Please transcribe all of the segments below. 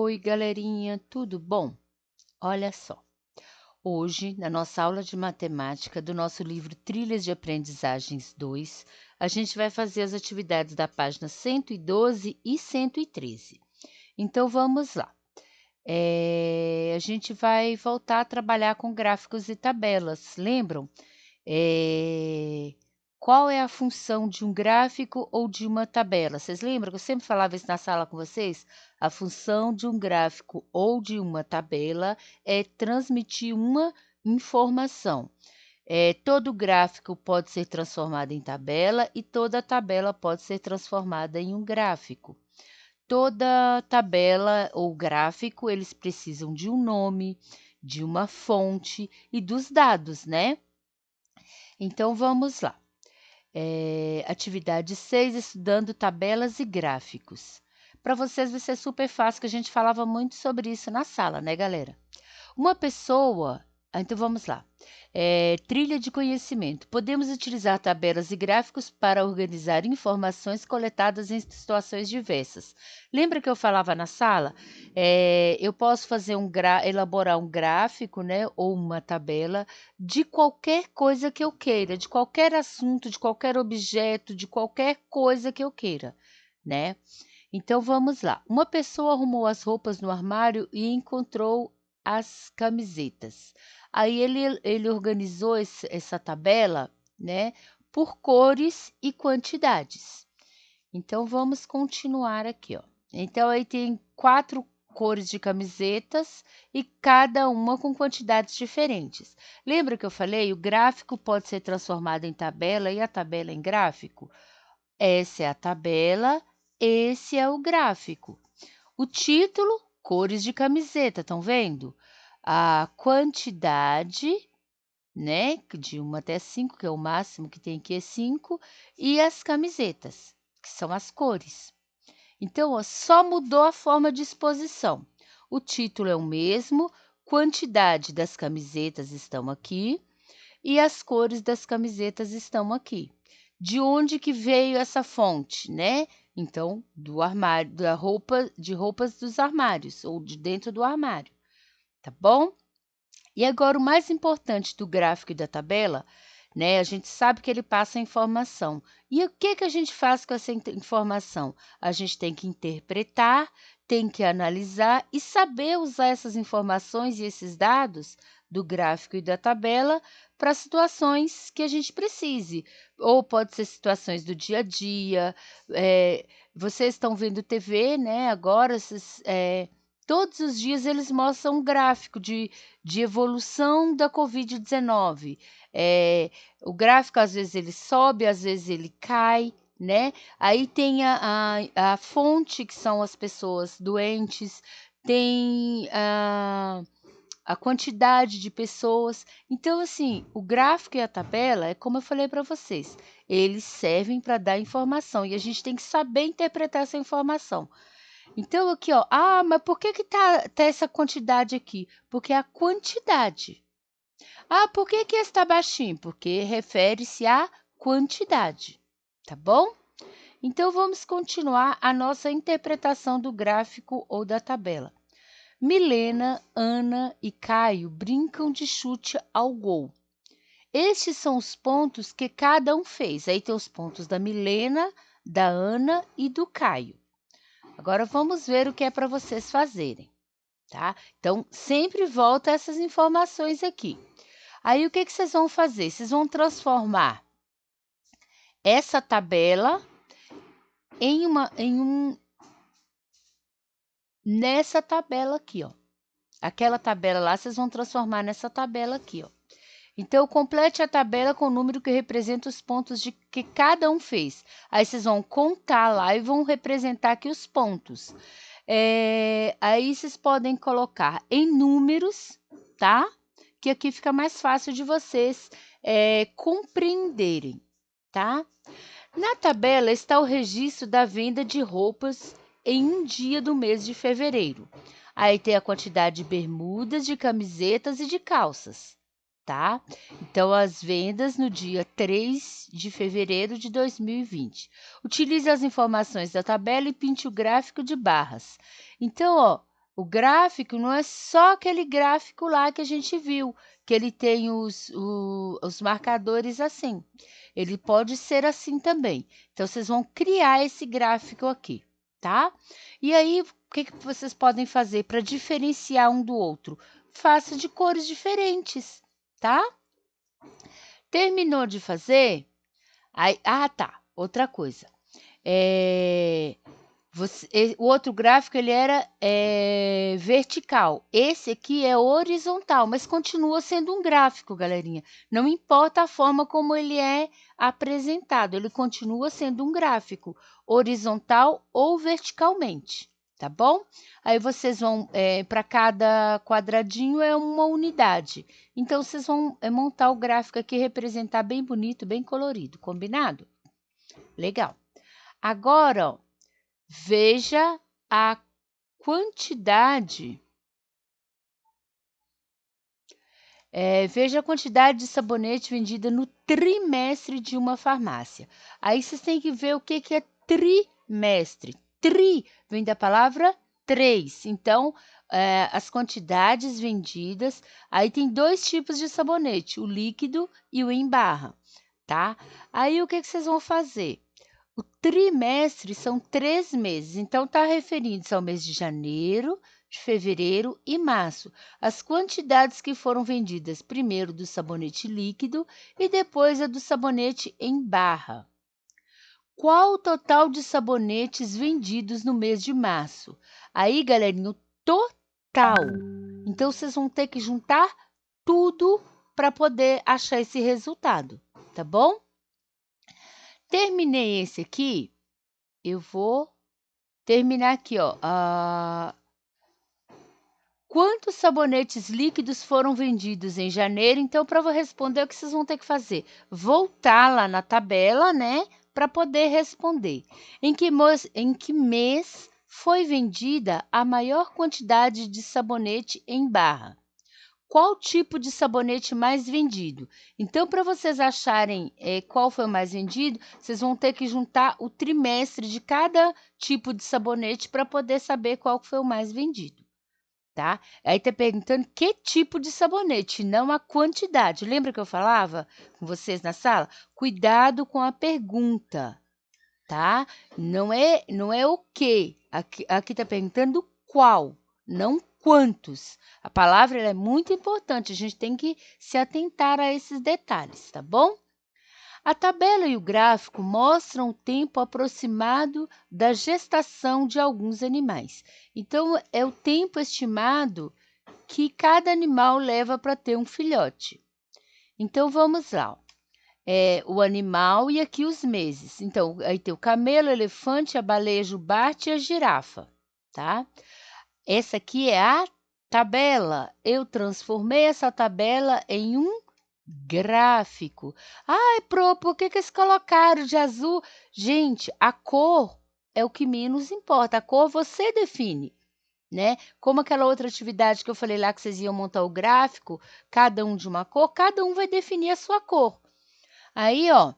Oi, galerinha, tudo bom? Olha só, hoje, na nossa aula de matemática do nosso livro Trilhas de Aprendizagens 2, a gente vai fazer as atividades da página 112 e 113. Então, vamos lá. A gente vai voltar a trabalhar com gráficos e tabelas, lembram? Qual é a função de um gráfico ou de uma tabela? Vocês lembram que eu sempre falava isso na sala com vocês? A função de um gráfico ou de uma tabela é transmitir uma informação. Todo gráfico pode ser transformado em tabela e toda tabela pode ser transformada em um gráfico. Toda tabela ou gráfico, eles precisam de um nome, de uma fonte e dos dados, né? Então, vamos lá. Atividade 6, estudando tabelas e gráficos. Para vocês vai ser super fácil, que a gente falava muito sobre isso na sala, né, galera? Uma pessoa... Então, vamos lá. Trilha de conhecimento. Podemos utilizar tabelas e gráficos para organizar informações coletadas em situações diversas. Lembra que eu falava na sala? Eu posso fazer elaborar um gráfico, né, ou uma tabela de qualquer coisa que eu queira, de qualquer assunto, de qualquer objeto, de qualquer coisa que eu queira, né? Então, vamos lá. Uma pessoa arrumou as roupas no armário e encontrou as camisetas. Aí ele organizou essa tabela, né, por cores e quantidades. Então, vamos continuar aqui, ó. Então, aí tem 4 cores de camisetas e cada uma com quantidades diferentes. Lembra que eu falei? O gráfico pode ser transformado em tabela e a tabela em gráfico? Essa é a tabela, esse é o gráfico. O título, cores de camiseta, estão vendo? A quantidade, né, de 1 até 5, que é o máximo que tem aqui é 5, e as camisetas, que são as cores. Então, ó, só mudou a forma de exposição. O título é o mesmo, quantidade das camisetas estão aqui e as cores das camisetas estão aqui. De onde que veio essa fonte, né? Então, do armário, de roupas dos armários ou de dentro do armário, tá bom? E agora o mais importante do gráfico e da tabela, né? A gente sabe que ele passa a informação. E o que a gente faz com essa informação? A gente tem que interpretar, tem que analisar e saber usar essas informações e esses dados do gráfico e da tabela para situações que a gente precise. Ou pode ser situações do dia a dia. Vocês estão vendo TV, né? Agora, todos os dias eles mostram um gráfico de evolução da Covid-19. O gráfico, às vezes, ele sobe, às vezes, ele cai, né? Aí tem a fonte, que são as pessoas doentes, tem a quantidade de pessoas. Então, assim, o gráfico e a tabela, é como eu falei para vocês, eles servem para dar informação e a gente tem que saber interpretar essa informação. Então, aqui, ó, mas por que tá essa quantidade aqui? Porque é a quantidade. Por que esse está baixinho? Porque refere-se à quantidade, tá bom? Então, vamos continuar a nossa interpretação do gráfico ou da tabela. Milena, Ana e Caio brincam de chute ao gol. Estes são os pontos que cada um fez. Aí tem os pontos da Milena, da Ana e do Caio. Agora, vamos ver o que é para vocês fazerem, tá? Então, sempre volta essas informações aqui. Aí, o que vocês vão fazer? Vocês vão transformar essa tabela nessa tabela aqui, ó. Aquela tabela lá, vocês vão transformar nessa tabela aqui, ó. Então, complete a tabela com o número que representa os pontos que cada um fez. Aí, vocês vão contar lá e vão representar aqui os pontos. Aí, vocês podem colocar em números, tá? Que aqui fica mais fácil de vocês compreenderem, tá? Na tabela está o registro da venda de roupas em um dia do mês de fevereiro. Aí tem a quantidade de bermudas, de camisetas e de calças, tá? Então, as vendas no dia 3 de fevereiro de 2020. Utilize as informações da tabela e pinte o gráfico de barras. Então, ó, O gráfico não é só aquele gráfico lá que a gente viu, que ele tem os marcadores assim. Ele pode ser assim também. Então, vocês vão criar esse gráfico aqui, tá? E aí, o que vocês podem fazer para diferenciar um do outro? Faça de cores diferentes, tá? Terminou de fazer? Aí, tá. Outra coisa. O outro gráfico ele era vertical. Esse aqui é horizontal, mas continua sendo um gráfico, galerinha. Não importa a forma como ele é apresentado, ele continua sendo um gráfico, horizontal ou verticalmente, tá bom? Aí vocês vão, para cada quadradinho é uma unidade. Então, vocês vão montar o gráfico aqui, representar bem bonito, bem colorido, combinado? Legal. Agora, ó, veja a quantidade. Veja a quantidade de sabonete vendida no trimestre de uma farmácia. Aí vocês têm que ver o que é trimestre. Tri vem da palavra 3. Então, as quantidades vendidas. Aí tem 2 tipos de sabonete, o líquido e o em barra, tá? Aí o que vocês vão fazer? O trimestre são 3 meses, então está referindo-se ao mês de janeiro, de fevereiro e março. As quantidades que foram vendidas primeiro do sabonete líquido e depois a do sabonete em barra. Qual o total de sabonetes vendidos no mês de março? Aí, galerinha, o total. Então, vocês vão ter que juntar tudo para poder achar esse resultado, tá bom? Terminei esse aqui. Eu vou terminar aqui, ó. Quantos sabonetes líquidos foram vendidos em janeiro? Então, para eu responder, o que vocês vão ter que fazer? Voltar lá na tabela, né? Para poder responder. Em que mês foi vendida a maior quantidade de sabonete em barra? Qual tipo de sabonete mais vendido? Então, para vocês acharem qual foi o mais vendido, vocês vão ter que juntar o trimestre de cada tipo de sabonete para poder saber qual foi o mais vendido, tá? Aí tá perguntando que tipo de sabonete, não a quantidade. Lembra que eu falava com vocês na sala? Cuidado com a pergunta, tá? Não é o que. Aqui tá perguntando qual, não quantos. A palavra ela é muito importante, a gente tem que se atentar a esses detalhes, tá bom? A tabela e o gráfico mostram o tempo aproximado da gestação de alguns animais. Então, é o tempo estimado que cada animal leva para ter um filhote. Então, vamos lá. O animal e aqui os meses. Então, aí tem o camelo, o elefante, a baleia, jubarte e a girafa, tá? Essa aqui é a tabela. Eu transformei essa tabela em um gráfico. Ai, por que eles colocaram de azul? Gente, a cor é o que menos importa. A cor você define, né? Como aquela outra atividade que eu falei lá que vocês iam montar o gráfico, cada um de uma cor, cada um vai definir a sua cor. Aí, ó,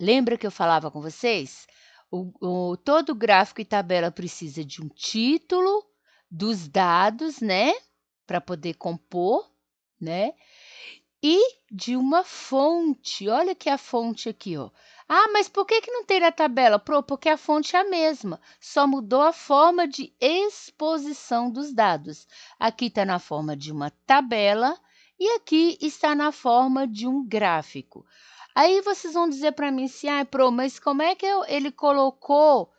lembra que eu falava com vocês? Todo gráfico e tabela precisa de um título, dos dados, né? Para poder compor, né? E de uma fonte. Olha que a fonte aqui, ó. Ah, mas por que não tem na tabela? Porque a fonte é a mesma, só mudou a forma de exposição dos dados. Aqui está na forma de uma tabela e aqui está na forma de um gráfico. Aí vocês vão dizer para mim assim, mas como é que ele colocou?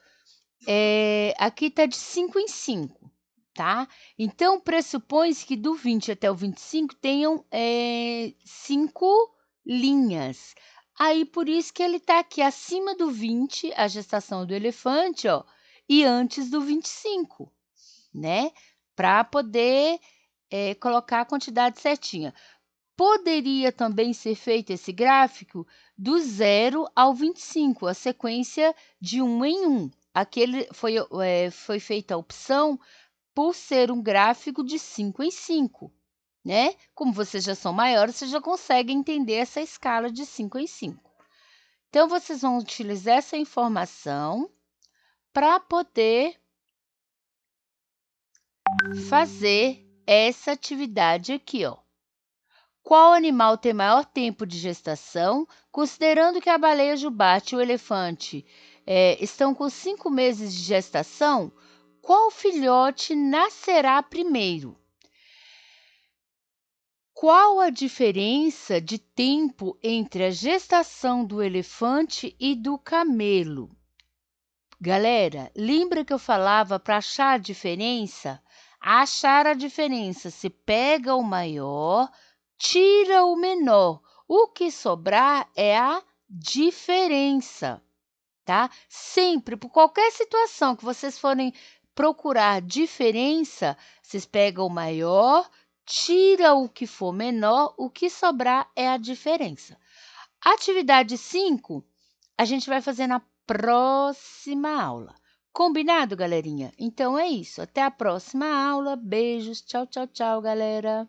Aqui está de 5 em 5. Tá? Então, pressupõe-se que do 20 até o 25 tenham 5 linhas. Aí, por isso que ele está aqui acima do 20, a gestação do elefante, ó, e antes do 25, né? Para poder colocar a quantidade certinha. Poderia também ser feito esse gráfico do 0 ao 25, a sequência de 1 em 1. Aquele foi feita a opção por ser um gráfico de 5 em 5, né? Como vocês já são maiores, vocês já conseguem entender essa escala de 5 em 5. Então, vocês vão utilizar essa informação para poder fazer essa atividade aqui, ó. Qual animal tem maior tempo de gestação, considerando que a baleia jubarte e o elefante estão com 5 meses de gestação? Qual filhote nascerá primeiro? Qual a diferença de tempo entre a gestação do elefante e do camelo? Galera, lembra que eu falava para achar a diferença? Achar a diferença, você pega o maior, tira o menor. O que sobrar é a diferença, tá? Sempre, por qualquer situação que vocês forem procurar diferença, vocês pegam o maior, tira o que for menor, o que sobrar é a diferença. Atividade 5, a gente vai fazer na próxima aula. Combinado, galerinha? Então é isso. Até a próxima aula. Beijos. Tchau, tchau, tchau, galera.